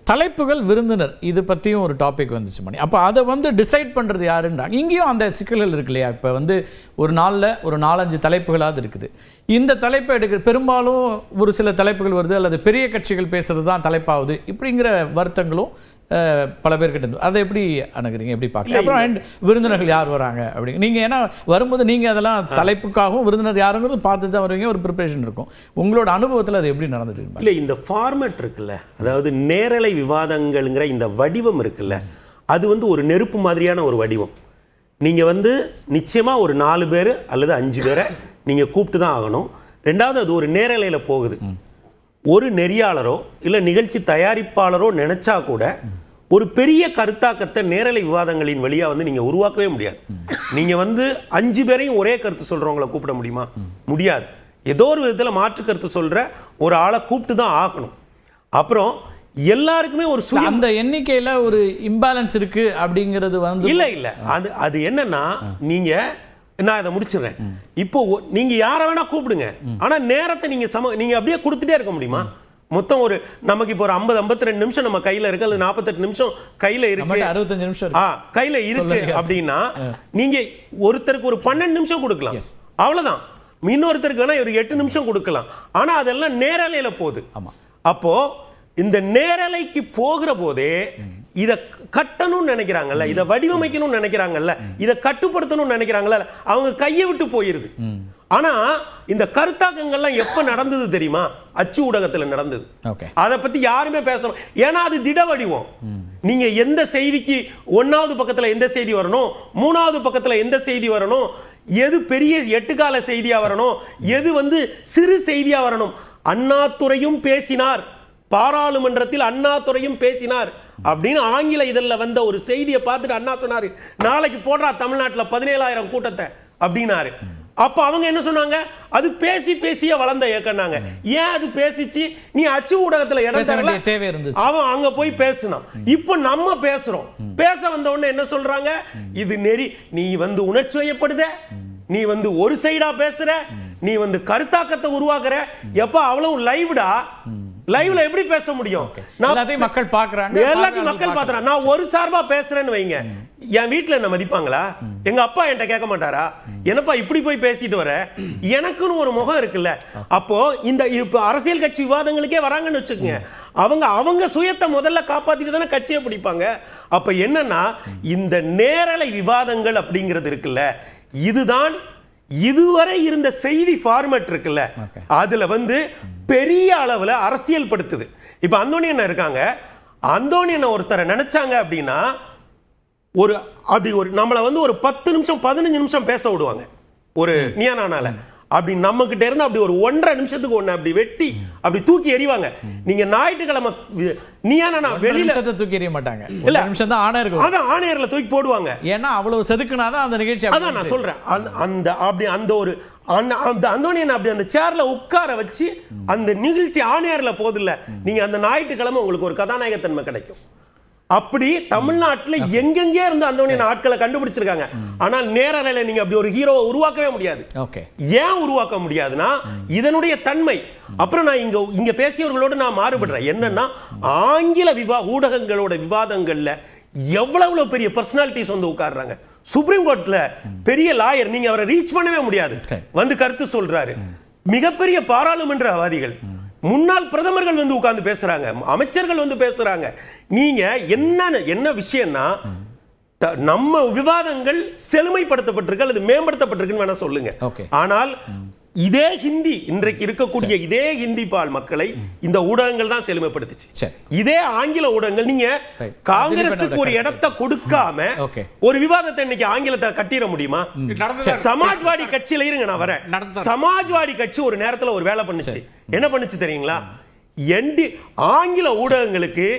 தலைப்புகள் விருந்தினர் இது பற்றியும் ஒரு டாபிக் வந்துச்சு மணி. அப்போ அதை வந்து டிசைட் பண்ணுறது யாருன்றாங்க. இங்கேயும் அந்த சிக்கல்கள் இருக்கு இல்லையா? இப்போ வந்து ஒரு நாளில் ஒரு 4-5 தலைப்புகளாவது இருக்குது. இந்த தலைப்பை எடுக்கிற பெரும்பாலும் ஒரு சில தலைப்புகள் வருது, அல்லது பெரிய கட்சிகள் பேசுகிறது தான் தலைப்பாகுது, இப்படிங்கிற வருத்தங்களும் பல பேர்கிட்ட இருந்து. அதை எப்படி அணுகுறீங்க, எப்படி பார்க்குறீங்க? அப்புறம் அண்ட் விருந்தினர்கள் யார் வராங்க அப்படிங்க நீங்கள் ஏன்னா வரும்போது நீங்கள் அதெல்லாம் தலைப்புக்காகவும் விருந்தினர் யாருங்கிறது பார்த்து தான் வருவீங்க, ஒரு ப்ரிப்பரேஷன் இருக்கும். உங்களோட அனுபவத்தில் அது எப்படி நடந்துட்டு இருக்கு? இல்லை, இந்த ஃபார்மேட் இருக்குல்ல, அதாவது நேரலை விவாதங்கள்ங்கிற இந்த வடிவம் இருக்குல்ல, அது வந்து ஒரு நெருப்பு மாதிரியான ஒரு வடிவம். நீங்கள் வந்து நிச்சயமாக ஒரு 4 பேர் அல்லது 5 பேரை நீங்கள் கூப்பிட்டு தான் ஆகணும். ரெண்டாவது, அது ஒரு நேரலையில் போகுது. ஒரு நெறியாளரோ இல்லை நிகழ்ச்சி தயாரிப்பாளரோ நினைச்சா கூட ஒரு பெரிய கருத்தாக்கத்தை நேரலை விவாதங்களின் வழியாக வந்து நீங்கள் உருவாக்கவே முடியாது. நீங்கள் வந்து 5 பேரையும் ஒரே கருத்து சொல்கிறவங்களை கூப்பிட முடியுமா? முடியாது. ஏதோ ஒரு விதத்தில் மாற்று கருத்து சொல்கிற ஒரு ஆளை கூப்பிட்டு தான் ஆகணும். அப்புறம் எல்லாருக்குமே ஒரு அந்த எண்ணிக்கையில் ஒரு இம்பேலன்ஸ் இருக்கு அப்படிங்கிறது வந்து இல்லை அது என்னன்னா, நீங்கள் நான் அதை முடிச்சிடுறேன். இப்போ நீங்க யாரை வேணா கூப்பிடுங்க, ஆனா நேரத்தை நீங்க அப்படியே கொடுத்துட்டே இருக்க முடியுமா? மொத்தம் ஒரு நமக்கு இப்போ ஒரு 50-52 நிமிஷம் நம்ம கையில இருக்கு, அல்லது 48 நிமிஷம் கையில இருக்கு, 65 நிமிஷம் கையில இருக்கு அப்படின்னா நீங்க ஒருத்தருக்கு ஒரு 12 நிமிஷம் கொடுக்கலாம், அவ்வளவுதான். இன்னொருத்தருக்கு வேணா ஒரு 8 நிமிஷம் கொடுக்கலாம். ஆனா அதெல்லாம் நேரலையில போகுது. அப்போ இந்த நேரலைக்கு போகிற போதே இதை கட்டணும்னு நினைக்கிறாங்கல்ல, இதை வடிவமைக்கணும்னு நினைக்கிறாங்கல்ல, இதை கட்டுப்படுத்தணும்னு நினைக்கிறாங்கல்ல, அவங்க கையை விட்டு போயிருது. ஆனா இந்த கருத்தாக்கங்கள்லாம் எப்ப நடந்தது தெரியுமா? அச்சு ஊடகத்துல நடந்தது. அதை பத்தி யாருமே பேசணும். ஏன்னா அது திட வடிவம். நீங்க எந்த செய்திக்கு 1வது பக்கத்துல எந்த செய்தி வரணும், 3வது பக்கத்துல எந்த செய்தி வரணும், எது பெரிய 8 கால செய்தியா வரணும், எது வந்து சிறு செய்தியா வரணும். அண்ணாதுரையும் பேசினார், பாராளுமன்றத்தில் அண்ணாதுரையும் பேசினார் அப்படின்னு ஆங்கில இதழில் வந்த ஒரு செய்தியை பார்த்துட்டு அண்ணா சொன்னாரு, நாளைக்கு போடுறா தமிழ்நாட்டில் 17,000 கூட்டத்தை அப்படின்னாரு. அப்ப அவங்க என்ன சொன்னாங்க? அது பேசியே வளர்ந்த இயக்கம்னாங்க. ஏன் அது பேசிச்சு? நீ அச்சு ஊடகத்துல இடம் தரல, தேவை இருந்துச்சு, அவன் அங்க போய் பேசினான். இப்ப நம்ம பேசுறோம், பேச வந்த உடனே என்ன சொல்றாங்க? இது நெறி, நீ வந்து உணர்ச்சி வயப்படுத, நீ வந்து ஒரு சைடா பேசுற, நீ வந்து கருத்தாக்கத்தை உருவாக்குற. எப்ப அவ்வளவு லைவ்டா, லைவ்ல எப்படி பேச முடியும்? எல்லாத்தையும் மக்கள் பாக்குறாங்க, எல்லாத்தையும் மக்கள் பாக்குறாங்க. நான் ஒரு சார்பா பேசுறேன்னு வைங்க, என் வீட்டுல என்ன மதிப்பாங்களா? எங்க அப்பா என்கிட்ட கேட்க மாட்டாரா, என்னப்பா இப்படி போய் பேசிட்டு வர? எனக்குன்னு ஒரு முகம் இருக்குல்ல. அப்போ இந்த இப்ப அரசியல் கட்சி விவாதங்களுக்கே வராங்கன்னு வச்சுக்கோங்க, அவங்க சுயத்தை முதல்ல காப்பாத்திட்டு தானே கட்சியை பிடிப்பாங்க. அப்ப என்னன்னா, இந்த நேரலை விவாதங்கள் அப்படிங்கிறது இருக்குல்ல, இதுதான் இதுவரை இருந்த செய்தி ஃபார்மேட் இருக்குல்ல, அதுல வந்து பெரிய அளவுல அரசியல் படுத்துது. இப்ப அந்தோணியன் இருக்காங்க, அந்தோணியன் ஒருத்தரை நினைச்சாங்க அப்படின்னா ஒரு நம்மளை வந்து ஒரு 10 நிமிஷம் 15 நிமிஷம் பேச விடுவாங்க ஒரு நியானால. அப்படி நம்ம கிட்ட இருந்து அப்படி ஒரு 1.5 நிமிஷத்துக்கு ஒண்ணு அப்படி வெட்டி அப்படி தூக்கி எறிவாங்க. நீங்க ஞாயிற்றுக்கிழமை நியானா வெளியில தூக்கி எறிய மாட்டாங்க, இல்ல நிமிஷம் தான் ஆணையர், அதான் ஆணையர்ல தூக்கி போடுவாங்க. ஏன்னா அவ்வளவு செதுக்குனாதான் அந்த நிகழ்ச்சி. அதான் நான் சொல்றேன், அந்த அப்படி அந்த ஒரு அந்தோணியன் அப்படி அந்த சேர்ல உட்கார வச்சு அந்த நிகழ்ச்சி ஆணையர்ல போதில்ல, நீங்க அந்த ஞாயிற்றுக்கிழமை உங்களுக்கு ஒரு கதாநாயகத்தன்மை கிடைக்கும். அப்படி தமிழ்நாட்டில் எங்கெங்கே இருந்து அந்தோணியன் ஆட்களை கண்டுபிடிச்சிருக்காங்க. ஆனால் நேரலையில நீங்க அப்படி ஒரு ஹீரோவை உருவாக்கவே முடியாது. ஏன் உருவாக்க முடியாதுன்னா இதனுடைய தன்மை. அப்புறம் நான் இங்க பேசியவர்களோடு நான் மாறுபடுறேன். என்னன்னா, ஆங்கில ஊடகங்களோட விவாதங்கள்ல எவ்வளவு பெரிய பர்சனாலிட்டிஸ் வந்து உட்கார்றாங்க. சுப்ரீம் கோர்ட்ல பெரிய லாயர், நீங்க அவரை ரீச் பண்ணவே முடியாது, வந்து கருத்து சொல்றாரு. மிகப்பெரிய பாராளுமன்றவாதிகள், முன்னாள் பிரதமர்கள் வந்து உட்கார்ந்து பேசுறாங்க, அமைச்சர்கள் வந்து பேசுறாங்க. நீங்க என்ன விஷயம்னா, நம்ம விவாதங்கள் செழுமைப்படுத்தப்பட்டிருக்கு அல்லது மேம்படுத்தப்பட்டிருக்குன்னு வேணா சொல்லுங்க. ஆனால் இதே ஹிந்தி, இன்றைக்கு இருக்கக்கூடிய இதே ஹிந்தி பால் மக்களை இந்த ஊடகங்கள் தான் செழுமைப்படுத்துச்சு. இதே ஆங்கில ஊடகங்கள், நீங்க காங்கிரசுக்கு ஒரு இடத்தை கொடுக்காம ஒரு விவாதத்தை இன்னைக்கு ஆங்கிலத்தை கட்டிட முடியுமா? சமாஜ்வாடி கட்சியில இருங்க, நான் வரேன். சமாஜ்வாடி கட்சி ஒரு நேரத்துல ஒரு வேலை பண்ணுச்சு. என்ன பண்ணுச்சு தெரியுங்களா? ஆங்கில ஊடகங்களுக்கு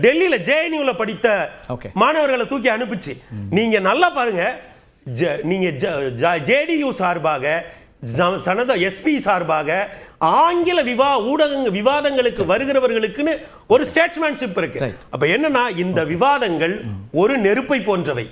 டெல்லியில ஜேஎன்யூல படித்த மாணவர்களை தூக்கி அனுப்பிச்சு. நீங்க நல்லா பாருங்க, நீங்க ஜேடியு சார்பாக, சனதா எஸ்பி சார்பாக ஆங்கில விவாதங்களுக்கு வருகிறவர்களுக்குன்னு ஒரு ஸ்டேட்ஸ்மேன்ஷிப் இருக்கு. அப்ப என்னன்னா, இந்த விவாதங்கள் ஒரு நெருப்பை போன்றவை.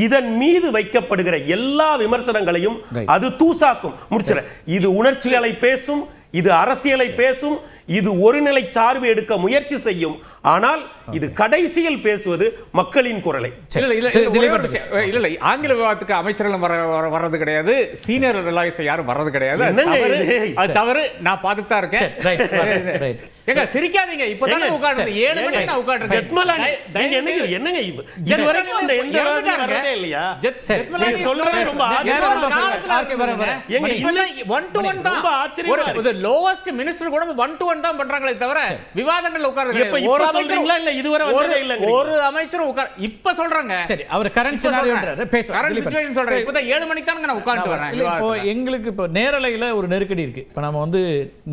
இதன் மீது வைக்கப்படுகிற எல்லா விமர்சனங்களையும் அது தூசாக்கும். முடிச்சிட, இது உணர்ச்சிகளை பேசும், இது அரசியலை பேசும், இது ஒருநிலை சார்பு எடுக்க முயற்சி செய்யும். ஆனால் இது கடைசியில் பேசுவது மக்களின் குரலை. இல்ல ஆங்கில விவாதத்துக்கு அமைச்சர்களும் வர்றது கிடையாது, சீனியர் லாயர்ஸ் யாரும் வர்றது கிடையாது. அது தவறு, நான் பார்த்துட்டு தான் இருக்கேன். ஏங்க சிரிக்காதீங்க, இப்பதானே உட்கார்ந்து 7 மணிக்கு நான் உட்கார்ந்திருக்கேன். என்னங்க இதுவரைக்கும் அந்த எந்த விவாதமும் வரவே இல்லையா? சொல்றது ரொம்ப ஒரு லோவஸ்ட் மினிஸ்டர் கூட 1-to-1 தான் பண்றாங்களே தவிர விவாதங்கள்ல உட்கார்றது ஒரு அமைச்சரும் இல்ல, இதுவரை வந்ததே இல்ல. ஒரு அமைச்சரும் உட்கார் இப்ப சொல்றாங்க. சரி, அவர் கரண்ட் சினாரியோன்றாரு, பேச கரண்ட் சிச்சுவேஷன் சொல்றேன். இப்ப 7 மணிக்கு தான் நான் உட்கார்ந்து வரேன். இப்போ எங்களுக்கு இப்போ நேரலையில ஒரு நெருக்கடி இருக்கு. இப்போ நம்ம வந்து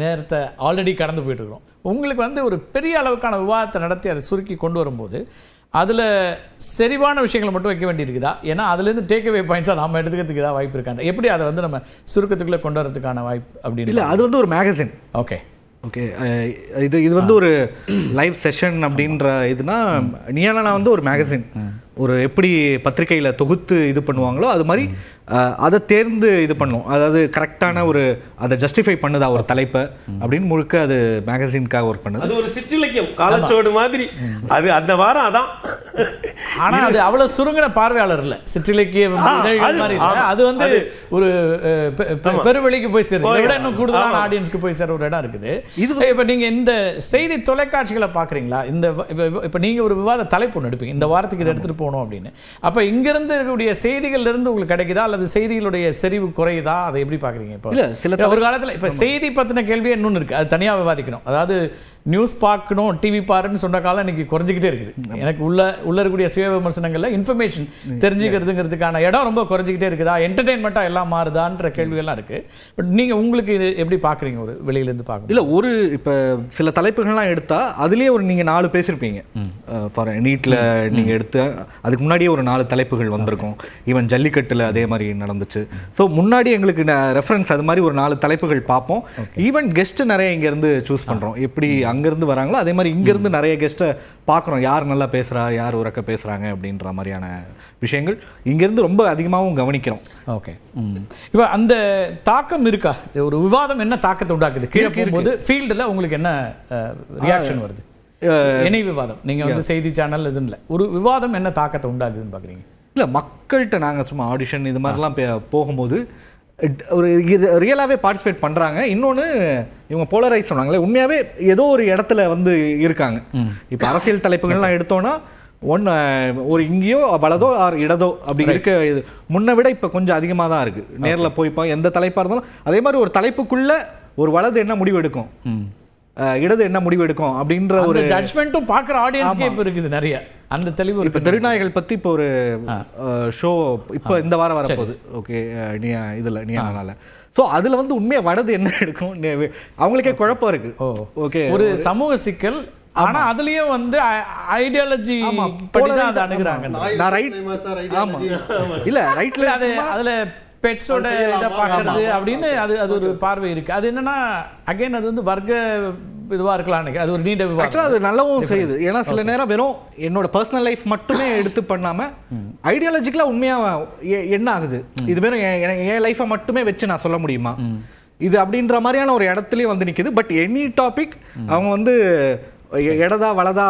நேரத்தை ஆல்ரெடி கடந்து போயிட்டு இருக்கோம். உங்களுக்கு வந்து ஒரு பெரிய அளவுக்கான விவாதத்தை நடத்தி அதை சுருக்கி கொண்டு வரும்போது அதில் செறிவான விஷயங்களை மட்டும் வைக்க வேண்டியிருக்குதா? ஏன்னா அதுலேருந்து டேக் அவே பாயிண்ட்ஸாக நம்ம எடுத்துக்கிறதுக்கு தான் வாய்ப்பு இருக்காங்க. எப்படி அதை வந்து நம்ம சுருக்கத்துக்குள்ளே கொண்டு வரதுக்கான வாய்ப்பு அப்படின்னு இல்லை, அது வந்து ஒரு மேகசின். ஓகே ஓகே இது வந்து ஒரு லைவ் செஷன் அப்படின்ற இதுனா நீயானா வந்து ஒரு மேகசின், ஒரு எப்படி பத்திரிகையில் தொகுத்து இது பண்ணுவாங்களோ அது மாதிரி அதை தேர்ந்து இது பண்ணும். அதாவது கரெக்டான ஒரு அதை ஜஸ்டிஃபை பண்ணுதா ஒரு தலைப்பை அப்படின்னு முழுக்க அது மேகசின்காக ஒர்க் பண்ணுது. அது ஒரு சிற்றிலக்கியம், காலச்சோடு மாதிரி. அது அந்த வாரம் அதான். ஆனால் அது அவ்வளோ சுருங்கின பார்வையாளர் இல்லை, சிற்றிலக்கிய இதழ்கள் மாதிரி இல்லை. அது வந்து ஒரு பெருவெளிக்கு போய் சேருது, இதை விட இன்னும் கூடுதலான ஆடியன்ஸ்க்கு போய் சேர ஒரு இடம் இருக்குது. இது இப்போ நீங்கள் இந்த செய்தி தொலைக்காட்சிகளை பார்க்குறீங்களா? இந்த இப்போ நீங்கள் ஒரு விவாத தலைப்பு ஒன்று எடுப்பீங்க, இந்த வாரத்துக்கு இதை எடுத்துகிட்டு போகணும் அப்படின்னு. அப்போ இங்கிருந்து இருக்கக்கூடிய செய்திகள்லேருந்து உங்களுக்கு கிடைக்குதா அல்லது செய்திகளுடைய செறிவு குறையுதா? அதை எப்படி பார்க்குறீங்க? இப்போ இல்லை, சில ஒரு காலத்தில் இப்போ செய்தி பற்றின கேள்வியே இன்னொன்று இருக்குது, அது தனியாக விவாதிக்கணும். அதாவது நியூஸ் பார்க்கணும், டிவி பாருன்னு சொன்ன காலம் இன்னைக்கு குறைஞ்சிக்கிட்டே இருக்குது. எனக்கு உள்ள இருக்கக்கூடிய சுய விமர்சனங்களில் இன்ஃபர்மேஷன் தெரிஞ்சுக்கிறதுங்கிறதுக்கான இடம் ரொம்ப குறைஞ்சிக்கிட்டே இருக்குதா? என்டர்டெயின்மெண்ட்டாக எல்லாம் மாறுதான்ற கேள்விகள்லாம் இருக்குது. பட் நீங்கள் உங்களுக்கு இது எப்படி பார்க்குறீங்க ஒரு வெளியிலேருந்து பார்க்க? இல்லை, ஒரு இப்போ சில தலைப்புகள்லாம் எடுத்தால் அதுலேயே ஒரு நீங்கள் 4 பேசியிருப்பீங்க. ஃபார் நீட்டில் நீங்கள் எடுத்து அதுக்கு முன்னாடியே ஒரு 4 தலைப்புகள் வந்திருக்கும். ஈவன் ஜல்லிக்கட்டில் அதே மாதிரி நடந்துச்சு. ஸோ முன்னாடி எங்களுக்கு ரெஃபரன்ஸ் அது மாதிரி ஒரு 4 தலைப்புகள் பார்ப்போம். ஈவன் கெஸ்ட் நிறைய இங்கேருந்து சூஸ் பண்ணுறோம். எப்படி அங்கேருந்து வராங்களோ அதே மாதிரி இங்கேருந்து நிறைய கெஸ்ட்டை பார்க்குறோம். யார் நல்லா பேசுகிறா, யார் உறக்க பேசுகிறாங்க அப்படின்ற மாதிரியான விஷயங்கள் இங்கேருந்து ரொம்ப அதிகமாகவும் கவனிக்கிறோம். ஓகே, இப்போ அந்த தாக்கம் இருக்கா? ஒரு விவாதம் என்ன தாக்கத்தை உண்டாக்குது? கீழே போகும்போது ஃபீல்டில் உங்களுக்கு என்ன ரியாக்ஷன் வருது? இணை விவாதம், நீங்கள் வந்து செய்தி சேனல் எதுவும் இல்லை, ஒரு விவாதம் என்ன தாக்கத்தை உண்டாக்குதுன்னு பார்க்குறீங்க? இல்லை, மக்கள்கிட்ட நாங்கள் சும்மா ஆடிஷன் இது மாதிரிலாம் போகும்போது ஒரு ரியலாகவே பார்ட்டிசிபேட் பண்ணுறாங்க. இன்னொன்று இவங்க போலரைஸ் சொன்னாங்களே, உண்மையாகவே ஏதோ ஒரு இடத்துல வந்து இருக்காங்க. இப்போ அரசியல் தலைப்புகள்லாம் எடுத்தோன்னா ஒரு இங்கேயோ வலதோ ஆர் இடதோ அப்படி இருக்க, இது முன்ன விட இப்போ கொஞ்சம் அதிகமாக தான் இருக்குது. நேரில் போய்ப்போம், எந்த தலைப்பாக இருந்தாலும் அதே மாதிரி ஒரு தலைப்புக்குள்ளே ஒரு வலது என்ன முடிவு எடுக்கும், இடது என்ன முடிவு எடுக்கும் அப்படின்ற ஒரு ஜட்ஜ்மெண்ட்டும் பார்க்குற ஆடியன்ஸ்க்கே இப்போ இருக்குது நிறைய. அந்த தெளிவு இப்போ தெருநாய்கள் பற்றி இப்போ ஒரு ஷோ இப்போ இந்த வாரம் வரப்போகுது. ஓகே, இதில் நீயானால. ஸோ அதில் வந்து உண்மையாக வடது என்ன எடுக்கும் அவங்களுக்கே குழப்பம் இருக்கு. ஓகே, ஒரு சமூக சிக்கல். ஆனா அதுலயும் வந்து ஐடியாலஜி படி தான் அதை அணுகுறாங்க. நான் ரைட், ஆமா இல்ல ரைட்ல அதுல பெட்ஸோட இதை பார்க்கறது அப்படின்னு அது ஒரு பார்வை இருக்கு. அது என்னன்னா அகைன் அது வந்து வர்க்க இதுவா இருக்கலாம். அது ஒரு நீண்ட விவாதம். அது நல்லாவும் செய்யுது. ஏன்னா சில நேரம் வெறும் என்னோட பர்சனல் லைஃப் மட்டுமே எடுத்து பண்ணாம ஐடியாலஜிக்கலா உண்மையா என்ன ஆகுது, இது வெறும் என் லைஃபை மட்டுமே வச்சு நான் சொல்ல முடியுமா இது அப்படின்ற மாதிரியான ஒரு இடத்துலயும் வந்து நிக்குது. பட் எனி டாபிக் அவங்க வந்து இடதா வலதா